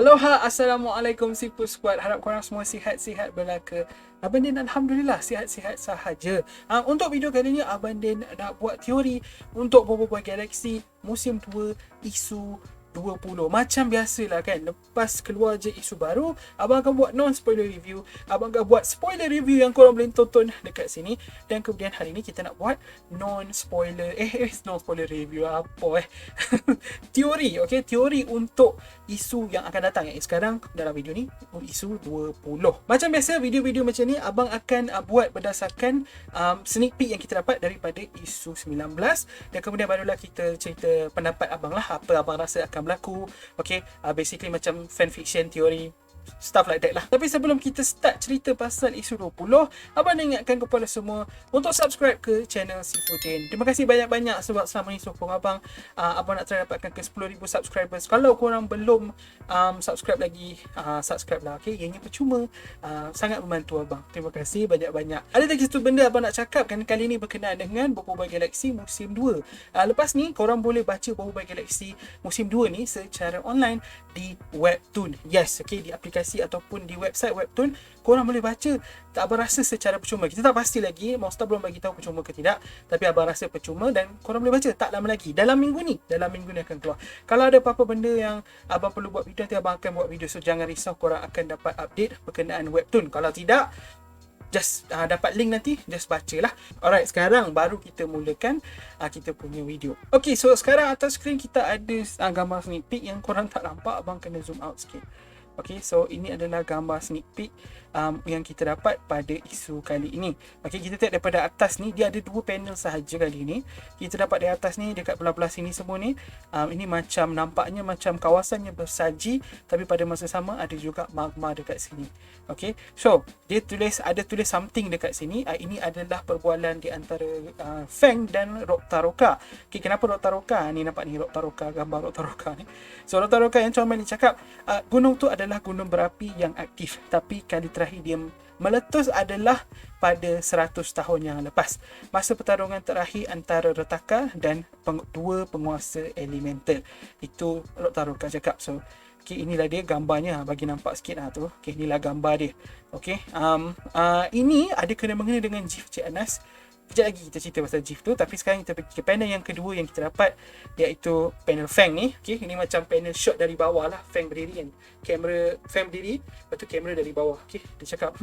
Aloha, Assalamualaikum Sipu Squad. Harap korang semua sihat-sihat belaka. Abang Din Alhamdulillah sihat-sihat sahaja. Untuk video kali ni, Abang Din nak buat teori untuk Bobo Galaxy musim 2 isu 20. Macam biasalah kan, lepas keluar je isu baru, abang akan buat non-spoiler review. Abang akan buat spoiler review yang korang boleh tonton dekat sini. Dan kemudian hari ni kita nak buat non-spoiler non-spoiler review apa teori, okay? Teori untuk isu yang akan datang. Yang sekarang dalam video ni isu 20. Macam biasa video-video macam ni abang akan buat berdasarkan sneak peek yang kita dapat daripada isu 19. Dan kemudian barulah kita cerita pendapat abang lah, apa abang rasa akan berlaku. Okay, basically macam fanfiction teori, stuff like that lah. Tapi sebelum kita start cerita pasal isu 20, abang nak ingatkan kepada semua untuk subscribe ke channel Sifudin. Terima kasih banyak-banyak sebab selama ni sokong abang. Abang nak try dapatkan ke 10,000 subscribers. Kalau korang belum subscribe lagi, subscribe lah, okay? Ianya percuma, sangat membantu abang. Terima kasih banyak-banyak. Ada lagi satu benda abang nak cakap kan, kali ni berkenaan dengan Bobo Galaxy musim 2. Lepas ni korang boleh baca Bobo Galaxy musim 2 ni secara online di Webtoon. Yes, okay, di aplikasi ataupun di website Webtoon korang boleh baca. Tak abang rasa secara percuma. Kita tak pasti lagi, Monster belum bagi tahu percuma ke tidak, tapi abang rasa percuma dan korang boleh baca tak lama lagi. Dalam minggu ni akan keluar. Kalau ada apa-apa benda yang abang perlu buat video, nanti abang akan buat video. So jangan risau, korang akan dapat update berkenaan Webtoon. Kalau tidak, just dapat link nanti, just bacalah. Alright, sekarang baru kita mulakan kita punya video. Okay, so sekarang atas skrin kita ada gambar sneak peek yang korang tak nampak. Abang kena zoom out sikit. Okay, so ini adalah gambar sneak peek yang kita dapat pada isu kali ini. Okay, kita tengok daripada atas ni, dia ada 2 panel sahaja kali ini. Kita dapat di atas ni, dekat belah-belah sini semua ni, ini macam nampaknya macam kawasannya bersalji, tapi pada masa sama ada juga magma dekat sini. Okay, so dia ada tulis something dekat sini. Ini adalah perbualan di antara Feng dan Roktaroka. Okay, kenapa Roktaroka? Ni nampak ni Roktaroka, gambar Roktaroka ni. So Roktaroka yang Comel ni cakap, gunung tu adalah gunung berapi yang aktif, tapi kali terakhir dia meletus adalah pada 100 tahun yang lepas, masa pertarungan terakhir antara Retaka dan dua penguasa elemental. Itu Roktaroka cakap. So okay, inilah dia gambarnya, bagi nampak sikit tu. Okay, inilah gambar dia. Okay, ini ada kena-mengena dengan GIF Cik Anas. Sekejap lagi kita cerita pasal GIF tu, tapi sekarang kita pergi ke panel yang kedua yang kita dapat, iaitu panel Feng ni. Okay, ini macam panel shot dari bawah lah. Feng berdiri kan, kamera Feng berdiri, lepas tu kamera dari bawah. Okay, dia cakap,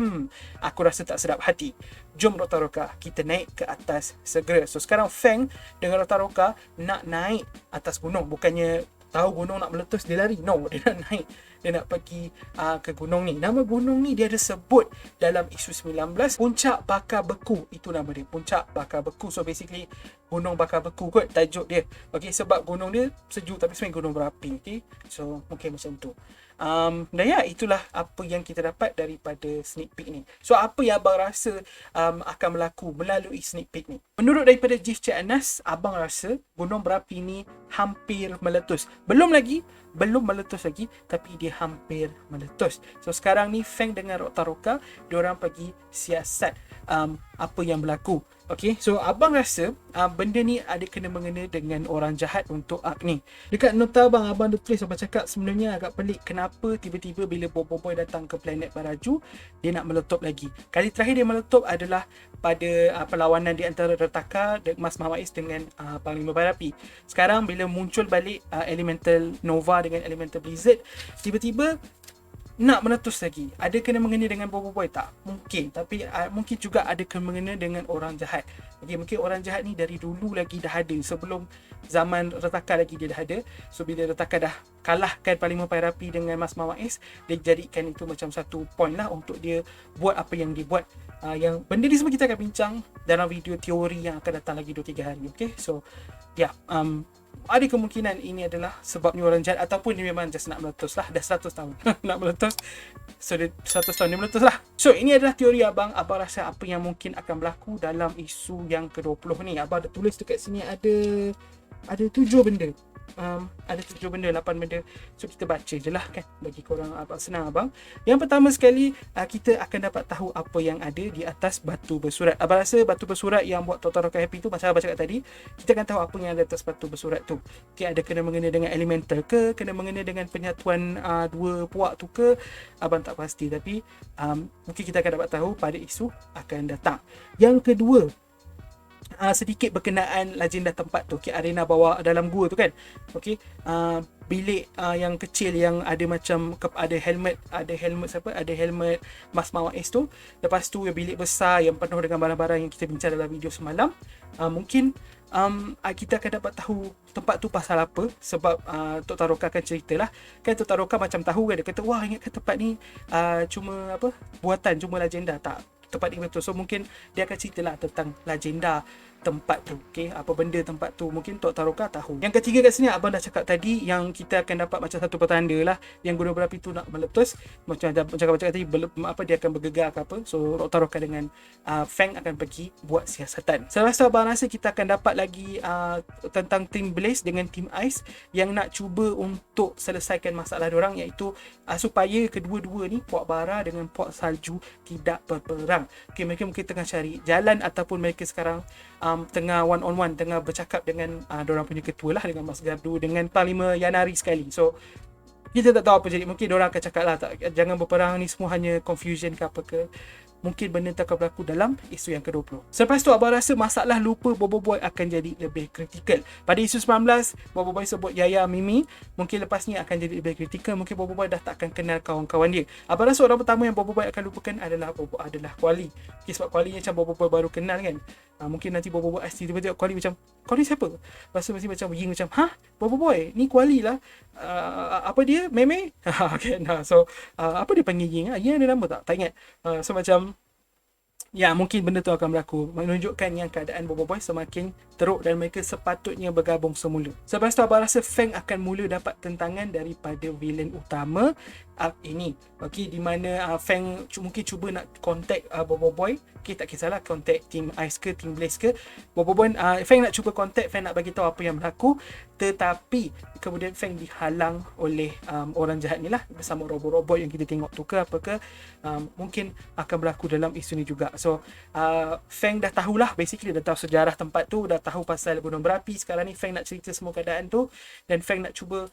aku rasa tak sedap hati. Jom Roktaroka, kita naik ke atas segera. So sekarang Feng dengan Roktaroka nak naik atas gunung. Bukannya tahu gunung nak meletus dia lari, no, dia nak naik, dia nak pergi ke gunung ni. Nama gunung ni dia ada sebut dalam isu 19, Puncak Bakar Beku. Itu nama dia, Puncak Bakar Beku. So basically gunung bakar beku kot tajuk dia. Okay, sebab gunung dia sejuk tapi sebenarnya gunung berapi. Okay, so mungkin macam tu. Dan ya, itulah apa yang kita dapat daripada sneak peek ni. So apa yang abang rasa akan berlaku melalui sneak peek ni? Menurut daripada GIF Cik Anas, abang rasa gunung berapi ni hampir meletus. Belum meletus lagi, tapi dia hampir meletus. So sekarang ni Feng dengan Roktaroka, diorang pergi siasat apa yang berlaku. Okay, so abang rasa benda ni ada kena-mengena dengan orang jahat untuk arc ni. Dekat nota abang dah tulis, abang cakap sebenarnya agak pelik kenapa tiba-tiba bila Bobo datang ke planet Baraju, dia nak meletup lagi. Kali terakhir dia meletup adalah pada perlawanan di antara Retaka Mas Mahmais dengan Panglima Barapi. Sekarang bila muncul balik Elemental Nova dengan Elemental Blizzard, tiba-tiba nak meletus lagi. Ada kena mengena dengan Bobo tak? Mungkin. Tapi mungkin juga ada kena mengena dengan orang jahat. Okay, mungkin orang jahat ni dari dulu lagi dah ada. Sebelum zaman Retaka lagi dia dah ada. So bila Retaka dah kalahkan Panglima Barapi dengan Mas Mawais, dia jadikan itu macam satu point lah untuk dia buat apa yang dia buat. Yang benda ni semua kita akan bincang dalam video teori yang akan datang lagi 2-3 hari. Okay, so ya, ada kemungkinan ini adalah sebabnya orang jahat, ataupun dia memang just nak meletus lah. Dah 100 tahun nak meletus, so dia 100 tahun dia meletus lah. So ini adalah teori abang. Abang rasa apa yang mungkin akan berlaku dalam isu yang ke-20 ni. Abang ada tulis dekat sini ada 7 benda. ada 7 benda, 8 benda. So kita baca je lah kan, bagi korang abang senang abang. Yang pertama sekali, kita akan dapat tahu apa yang ada di atas batu bersurat. Abang rasa batu bersurat yang buat Tok Taroka happy tu, macam abang cakap tadi, kita akan tahu apa yang ada atas batu bersurat tu. Okay, ada kena mengena dengan elemental ke, kena mengena dengan penyatuan dua puak tu ke, abang tak pasti. Tapi mungkin kita akan dapat tahu pada isu akan datang. Yang kedua, sedikit berkenaan legenda tempat tu. Okay, arena bawah dalam gua tu kan. Okay, bilik yang kecil yang ada macam ada helmet siapa? Ada helmet Mas Mawais tu. Lepas tu bilik besar yang penuh dengan barang-barang yang kita bincang dalam video semalam. Mungkin kita akan dapat tahu tempat tu pasal apa, sebab Tok Taroka akan ceritalah. Kan Tok Taroka macam tahu kan, dia kata wah ingatkan tempat ni cuma apa? Buatan, cuma legenda. Tak, tempat ni betul. So mungkin dia akan ceritalah tentang legenda tempat tu. Okay, apa benda tempat tu, mungkin Tok Taroka tahu. Yang ketiga kat sini abang dah cakap tadi, yang kita akan dapat macam satu petanda lah, yang gunung berapi tu nak meletus. Macam cakap tadi, dia akan bergegar ke apa. So Tok Taroka dengan Feng akan pergi buat siasatan. Saya rasa abang rasa kita akan dapat lagi tentang Team Blaze dengan Team Ice yang nak cuba untuk selesaikan masalah diorang, iaitu supaya kedua-dua ni, Puak Bara dengan Puak Salju, tidak berperang. Okay, mereka mungkin tengah cari jalan, ataupun mereka sekarang tengah one on one, tengah bercakap dengan diorang punya ketua lah, dengan Mas Gardu, dengan Panglima Yanari sekali. So kita tak tahu apa jadi. Mungkin diorang akan cakap lah, jangan berperang, ni semua hanya confusion ke apa ke. Mungkin benda tu akan berlaku dalam isu yang ke-20. Selepas tu abang rasa masalah lupa Bobo Boy akan jadi lebih kritikal. Pada isu 19, Bobo Boy sebut Yaya Mimi. Mungkin lepas ni akan jadi lebih kritikal. Mungkin Bobo Boy dah tak akan kenal kawan-kawan dia. Abang rasa orang pertama yang Bobo Boy akan lupakan adalah Kuali. Okay, sebab Kuali ni macam Bobo Boy baru kenal kan. Mungkin nanti Bobo Boy tiba-tiba tengok Kuali macam, Kuali siapa? Lepas tu mesti macam Ying macam, hah? Bobo Boy? Ni Kuali lah. Apa dia? Meme? Okay, so apa dia panggil Ying? Ying ada nama tak? Tak ingat. So macam, ya, mungkin benda tu akan berlaku, menunjukkan yang keadaan Bobo Boy semakin teruk dan mereka sepatutnya bergabung semula. Sebab tu abang rasa Feng akan mula dapat tentangan daripada villain utama arc ini. Okey, di mana Feng mungkin cuba nak contact Bobo Boy. Okey, tak kisahlah contact Team Ice ke Team Blaze ke. Bobo Boy, Feng nak cuba contact, Feng nak bagi tahu apa yang berlaku, tetapi kemudian Feng dihalang oleh orang jahat ni lah, bersama robot-robot yang kita tengok tu ke apa ke. Mungkin akan berlaku dalam isu ni juga. So Feng dah tahulah, basically dah tahu sejarah tempat tu, dah tahu pasal gunung berapi. Sekarang ni Feng nak cerita semua keadaan tu, dan Feng nak cuba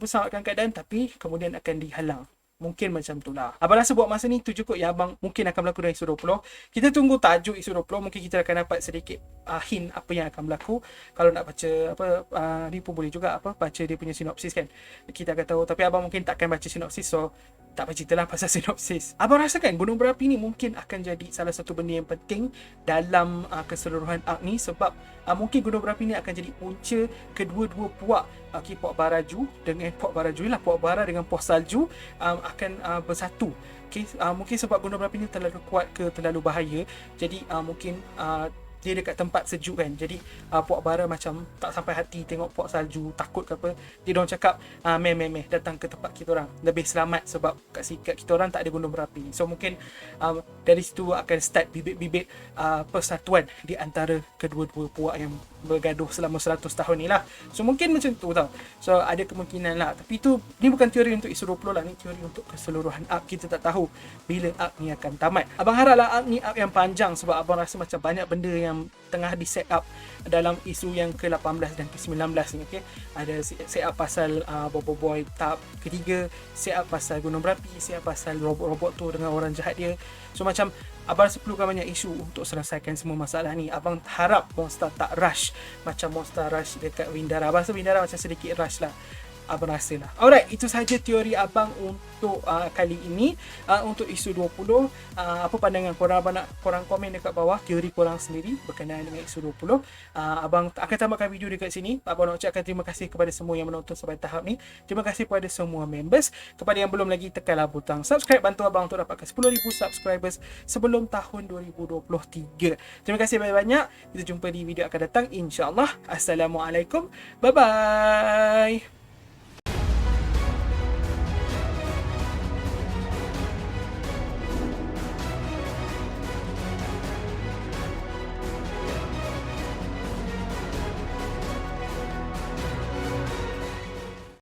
selamatkan keadaan, tapi kemudian akan dihalang. Mungkin macam tu lah. Abang rasa buat masa ni tu cukup yang abang mungkin akan berlaku dalam isu 20. Kita tunggu tajuk isu 20. Mungkin kita akan dapat sedikit hint apa yang akan berlaku. Kalau nak baca ni pun boleh juga baca dia punya sinopsis kan. Kita akan tahu. Tapi abang mungkin takkan baca sinopsis, so tak bercerita lah pasal sinopsis. Abang rasa kan gunung berapi ni mungkin akan jadi salah satu benda yang penting dalam keseluruhan arc ni, sebab mungkin gunung berapi ni akan jadi punca kedua-dua puak. Puak Baraju dengan Puak Baraju lah, Puak Bara dengan Puak Salju akan bersatu. Mungkin sebab gunung berapi ni terlalu kuat ke terlalu bahaya, jadi mungkin dia dekat tempat sejuk kan. Jadi Puak Bara macam tak sampai hati tengok Puak Salju takut ke apa. Dia orang cakap meh datang ke tempat kita orang, lebih selamat sebab kat kita orang tak ada gunung berapi. So mungkin dari situ akan start bibit-bibit persatuan di antara kedua-dua puak yang bergaduh selama 100 tahun ni lah. So mungkin macam tu tau. So ada kemungkinan lah. Tapi ni bukan teori untuk isu 20 lah. Ni teori untuk keseluruhan arc. Kita tak tahu bila arc ni akan tamat. Abang harap lah arc ni arc yang panjang, sebab abang rasa macam banyak benda yang tengah di set up dalam isu yang ke-18 dan ke-19 ni. Okay? Ada set up pasal Bobo Boy tahap ketiga, set up pasal gunung berapi, set up pasal robot-robot tu dengan orang jahat dia. So macam abang rasa perlukan banyak isu untuk selesaikan semua masalah ni. Abang harap monster tak rush macam monster rush dekat Windara. Abang rasa Windara macam sedikit rush lah, abang rasa lah. Alright, itu sahaja teori abang untuk kali ini, untuk isu 20. Apa pandangan korang? Abang nak korang komen dekat bawah teori korang sendiri berkenaan dengan isu 20. Abang akan tamatkan video dekat sini. Abang nak ucapkan terima kasih kepada semua yang menonton sampai tahap ni. Terima kasih kepada semua members. Kepada yang belum lagi, tekanlah butang subscribe, bantu abang untuk dapatkan 10,000 subscribers sebelum tahun 2023. Terima kasih banyak-banyak. Kita jumpa di video akan datang, insyaAllah. Assalamualaikum. Bye-bye.